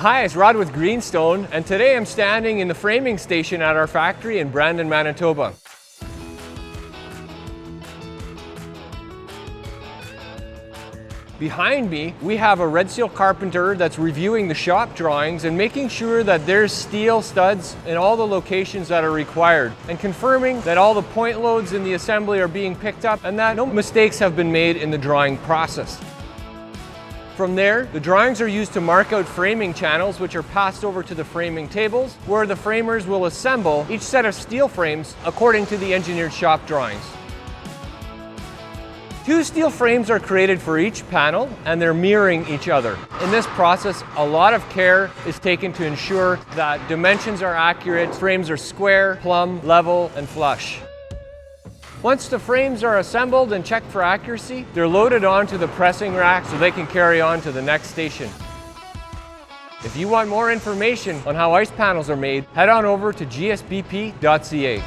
Hi, it's Rod with Greenstone, and today I'm standing in the framing station at our factory in Brandon, Manitoba. Behind me, we have a red seal carpenter that's reviewing the shop drawings and making sure that there's steel studs in all the locations that are required, and confirming that all the point loads in the assembly are being picked up and that no mistakes have been made in the drawing process. From there, the drawings are used to mark out framing channels, which are passed over to the framing tables, where the framers will assemble each set of steel frames according to the engineered shop drawings. 2 steel frames are created for each panel, and they're mirroring each other. In this process, a lot of care is taken to ensure that dimensions are accurate, frames are square, plumb, level, and flush. Once the frames are assembled and checked for accuracy, they're loaded onto the pressing rack so they can carry on to the next station. If you want more information on how ice panels are made, head on over to gsbp.ca.